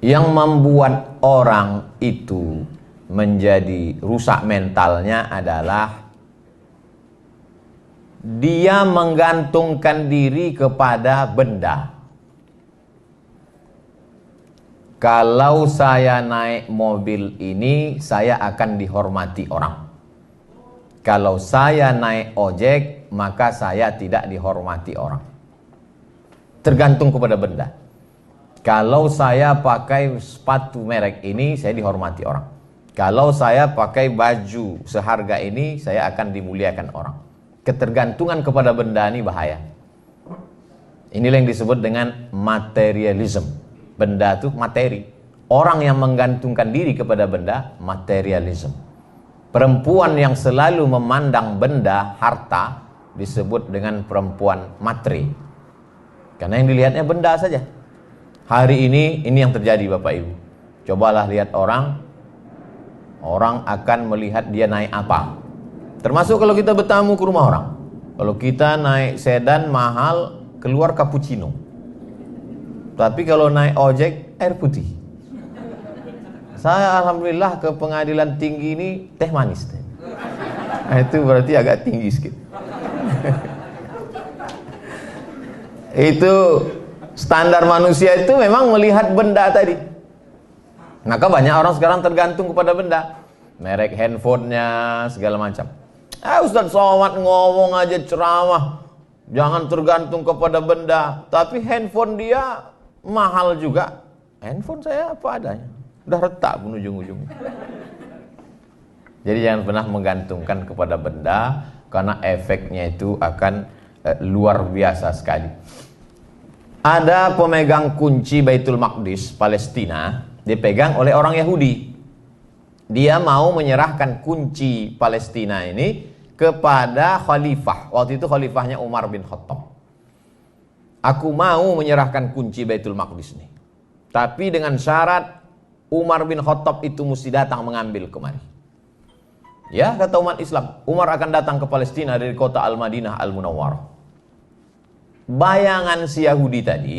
Yang membuat orang itu menjadi rusak mentalnya adalah dia menggantungkan diri kepada benda. Kalau saya naik mobil ini, saya akan dihormati orang. Kalau saya naik ojek, maka saya tidak dihormati orang. Tergantung kepada benda. Kalau saya pakai sepatu merek ini, saya dihormati orang. Kalau saya pakai baju seharga ini, saya akan dimuliakan orang. Ketergantungan kepada benda ini bahaya. Inilah yang disebut dengan materialism. Benda itu materi. Orang yang menggantungkan diri kepada benda, materialism. Perempuan yang selalu memandang benda, harta, disebut dengan perempuan materi. Karena yang dilihatnya benda saja. Hari ini yang terjadi Bapak Ibu. Cobalah lihat orang akan melihat dia naik apa. Termasuk kalau kita bertamu ke rumah orang. Kalau kita naik sedan mahal, keluar cappuccino. Tapi kalau naik ojek, air putih. Saya alhamdulillah ke pengadilan tinggi ini teh manis. Nah, itu berarti agak tinggi sedikit. Itu standar manusia itu memang melihat benda tadi. Maka banyak orang sekarang tergantung kepada benda. Merek handphonenya, segala macam. Ustaz Somad ngomong aja ceramah, jangan tergantung kepada benda. Tapi handphone dia mahal juga. Handphone saya apa adanya, udah retak pun ujung-ujungnya. Jadi jangan pernah menggantungkan kepada benda, karena efeknya itu akan luar biasa sekali. Ada pemegang kunci Baitul Maqdis Palestina, dipegang oleh orang Yahudi. Dia mau menyerahkan kunci Palestina ini kepada khalifah. Waktu itu khalifahnya Umar bin Khattab. Aku mau menyerahkan kunci Baitul Maqdis ini, tapi dengan syarat Umar bin Khattab itu mesti datang mengambil kemari. Ya, kata umat Islam, Umar akan datang ke Palestina dari kota Al-Madinah Al-Munawwarah. Bayangan si Yahudi tadi,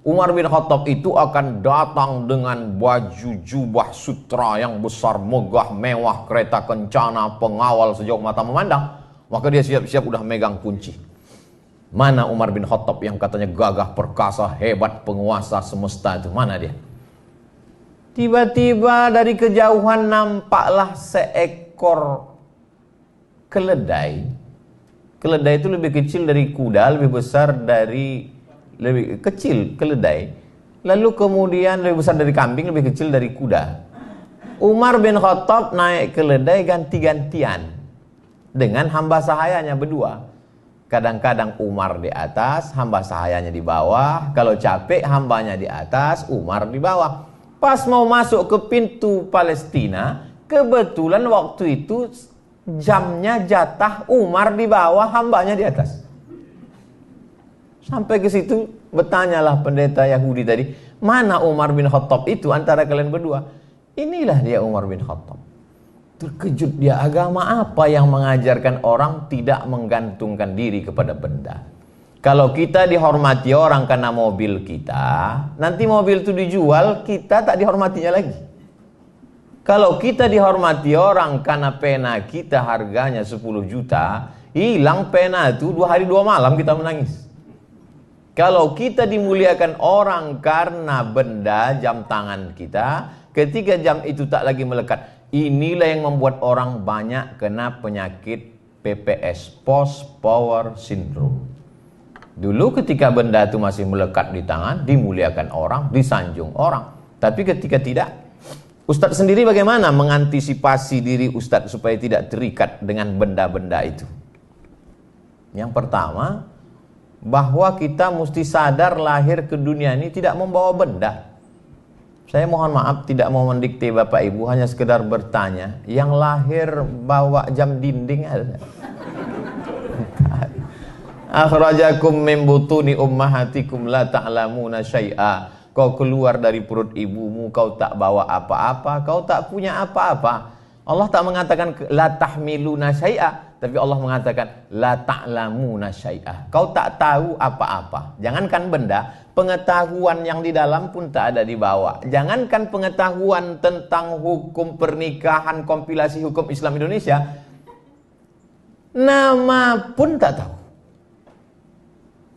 Umar bin Khattab itu akan datang dengan baju jubah sutra yang besar, megah, mewah, kereta kencana, pengawal sejauh mata memandang. Maka dia siap-siap udah megang kunci. Mana Umar bin Khattab yang katanya gagah perkasa, hebat, penguasa semesta itu, mana dia? Tiba-tiba dari kejauhan nampaklah seekor keledai. Keledai itu lebih kecil dari kuda, lebih kecil keledai. Lalu kemudian lebih besar dari kambing, lebih kecil dari kuda. Umar bin Khattab naik keledai ganti-gantian dengan hamba sahayanya berdua. Kadang-kadang Umar di atas, hamba sahayanya di bawah. Kalau capek, hambanya di atas, Umar di bawah. Pas mau masuk ke pintu Palestina, kebetulan waktu itu jamnya jatah Umar di bawah, hambanya di atas. Sampai ke situ bertanyalah pendeta Yahudi tadi, mana Umar bin Khattab itu antara kalian berdua? Inilah dia Umar bin Khattab. Terkejut dia, agama apa yang mengajarkan orang tidak menggantungkan diri kepada benda? Kalau kita dihormati orang karena mobil kita, nanti mobil itu dijual, kita tak dihormatinya lagi. Kalau kita dihormati orang karena pena kita harganya 10 juta, hilang pena itu 2 hari 2 malam kita menangis. Kalau kita dimuliakan orang karena benda jam tangan kita, ketika jam itu tak lagi melekat, inilah yang membuat orang banyak kena penyakit PPS, Post Power Syndrome. Dulu ketika benda itu masih melekat di tangan, dimuliakan orang, disanjung orang. Tapi ketika tidak, Ustadz sendiri bagaimana mengantisipasi diri Ustadz supaya tidak terikat dengan benda-benda itu? Yang pertama, bahwa kita mesti sadar lahir ke dunia ini tidak membawa benda. Saya mohon maaf tidak mau mendikte Bapak Ibu, hanya sekedar bertanya, yang lahir bawa jam dinding ada? Akhrajakum min butuni ummahatikum la ta'lamuna syai'a. Kau keluar dari perut ibumu, kau tak bawa apa-apa, kau tak punya apa-apa. Allah tak mengatakan la tahmiluna syai'a, Tapi Allah mengatakan la ta'lamuna syai'ah. Kau tak tahu apa-apa. Jangankan benda, pengetahuan yang di dalam pun tak ada di bawah. Jangankan pengetahuan tentang hukum pernikahan, kompilasi hukum Islam Indonesia, nama pun tak tahu.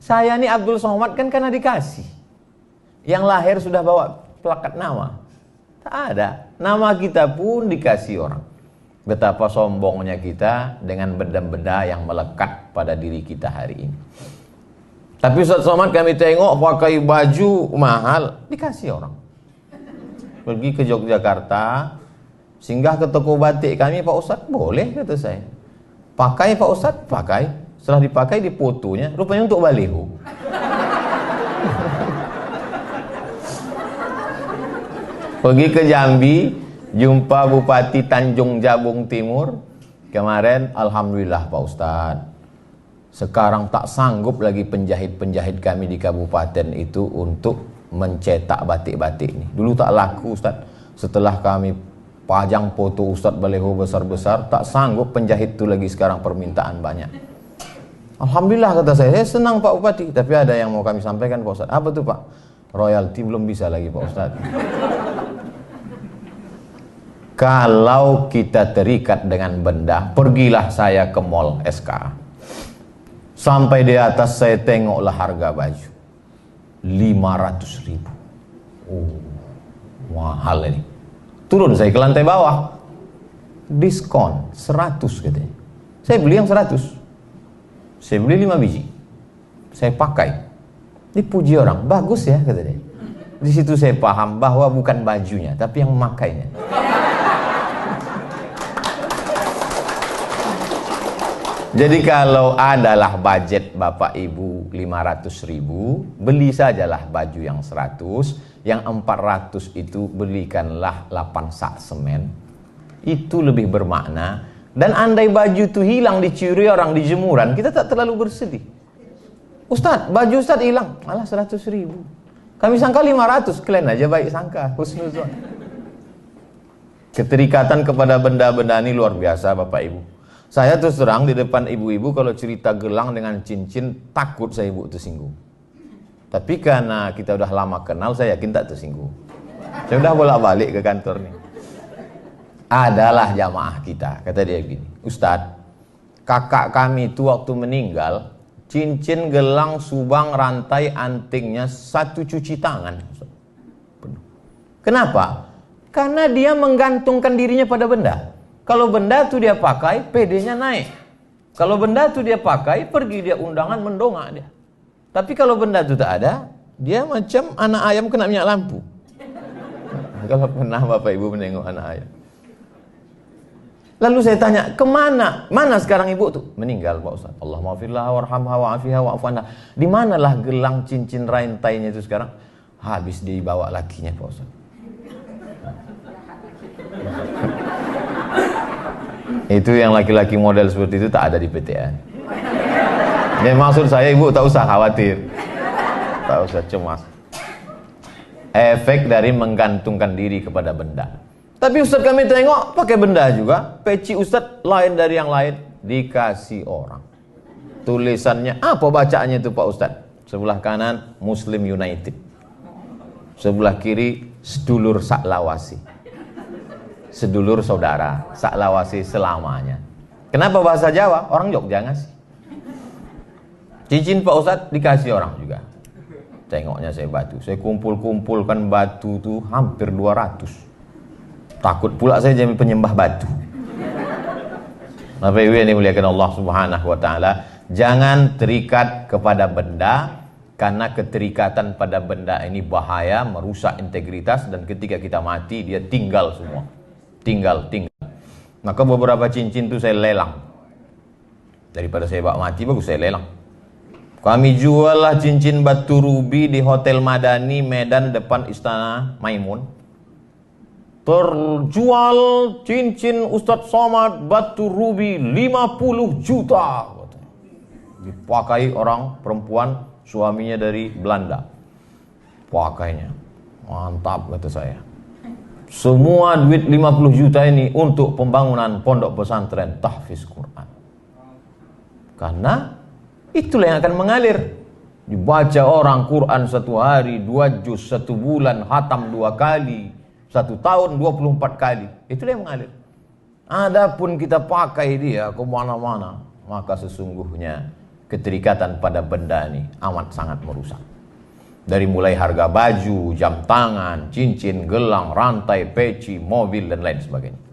Saya ini Abdul Somad kan karena dikasih. Yang lahir sudah bawa plakat nama. Tak ada. Nama kita pun dikasih orang. Betapa sombongnya kita dengan benda-benda yang melekat pada diri kita hari ini. Tapi Ustaz Somad kami tengok pakai baju mahal, dikasih orang. Pergi ke Yogyakarta, singgah ke toko batik kami, Pak Ustaz, boleh kata saya. Pakai Pak Ustaz, pakai. Setelah dipakai di fotonya, rupanya untuk baliho. Pergi ke Jambi, jumpa Bupati Tanjung Jabung Timur. Kemarin, alhamdulillah Pak Ustadz, sekarang tak sanggup lagi penjahit-penjahit kami di kabupaten itu untuk mencetak batik-batik ini. Dulu tak laku Ustadz. Setelah kami pajang foto Ustadz baliho besar-besar, tak sanggup penjahit itu lagi, sekarang permintaan banyak. Alhamdulillah kata saya senang Pak Bupati. Tapi ada yang mau kami sampaikan Pak Ustadz. Apa tuh Pak? Royalti belum bisa lagi Pak Ustadz. Kalau kita terikat dengan benda, pergilah saya ke mall SK. Sampai di atas saya tengoklah harga baju 500.000. Oh, mahal ini. Turun saya ke lantai bawah, diskon 100 katanya. Saya beli yang 100. Saya beli 5 biji. Saya pakai. Dipuji orang, bagus ya katanya. Di situ saya paham bahwa bukan bajunya, tapi yang memakainya. Jadi kalau adalah budget Bapak Ibu 500.000, beli sajalah baju yang 100, yang 400 itu belikanlah 8 sak semen. Itu lebih bermakna. Dan andai baju itu hilang, dicuri orang di jemuran, kita tak terlalu bersedih. Ustadz, baju Ustadz hilang, malah 100.000. Kami sangka 500, kalian aja baik sangka, husnuzon. Keterikatan kepada benda-benda ini luar biasa Bapak Ibu. Saya terus terang di depan ibu-ibu kalau cerita gelang dengan cincin, takut saya ibu tersinggung. Tapi karena kita udah lama kenal, saya yakin tak tersinggung. Saya udah bolak-balik ke kantor nih. Adalah jamaah kita, kata dia gini, Ustadz, kakak kami itu waktu meninggal, cincin, gelang, subang, rantai, antingnya 1 cuci tangan. Kenapa? Karena dia menggantungkan dirinya pada benda. Kalau benda itu dia pakai, PD-nya naik. Kalau benda itu dia pakai, pergi dia undangan, mendongak dia. Tapi kalau benda itu tak ada, dia macam anak ayam kena minyak lampu. Kalau pernah Bapak Ibu menengok anak ayam. Lalu saya tanya, kemana? Mana sekarang ibu tuh? Meninggal Pak Ustaz. Allah maafirlah warhamha wa'afiha wa'afanha. Di manalah gelang, cincin, rantainya itu sekarang? Habis dibawa lakinya Pak Ustaz. Itu yang laki-laki model seperti itu tak ada di PTN. Jadi maksud saya ibu tak usah khawatir, tak usah cemas. Efek dari menggantungkan diri kepada benda. Tapi Ustadz kami tengok pakai benda juga. Peci Ustadz lain dari yang lain, dikasih orang. Tulisannya apa bacaannya itu Pak Ustadz? Sebelah kanan Muslim United, sebelah kiri sedulur saklawasi. Sedulur saudara, saklawasi selamanya. Kenapa bahasa Jawa? Orang Jogja ngasih. Cincin Pak Ustadz dikasih orang juga. Tengoknya saya batu. Saya kumpul-kumpulkan batu tuh hampir 200. Takut pula saya jadi penyembah batu. Bapak Ibu yang dimuliakan Allah Subhanahu wa taala, jangan terikat kepada benda, karena keterikatan pada benda ini bahaya, merusak integritas, dan ketika kita mati dia tinggal semua. Tinggal. Maka beberapa cincin itu saya lelang. Daripada saya bawa mati, bagus saya lelang. Kami jual lah cincin batu rubi di Hotel Madani Medan depan Istana Maimun. Terjual cincin Ustadz Somad batu rubi 50 juta. Dipakai orang perempuan, suaminya dari Belanda. Pakainya. Mantap kata saya. Semua duit 50 juta ini untuk pembangunan pondok pesantren tahfiz Quran. Karena itulah yang akan mengalir. Dibaca orang Quran 1 hari, 2 juz, 1 bulan, khatam 2 kali, 1 tahun 24 kali. Itulah yang mengalir. Adapun kita pakai dia kemana-mana, maka sesungguhnya keterikatan pada benda ini amat sangat merusak. Dari mulai harga baju, jam tangan, cincin, gelang, rantai, peci, mobil, dan lain sebagainya.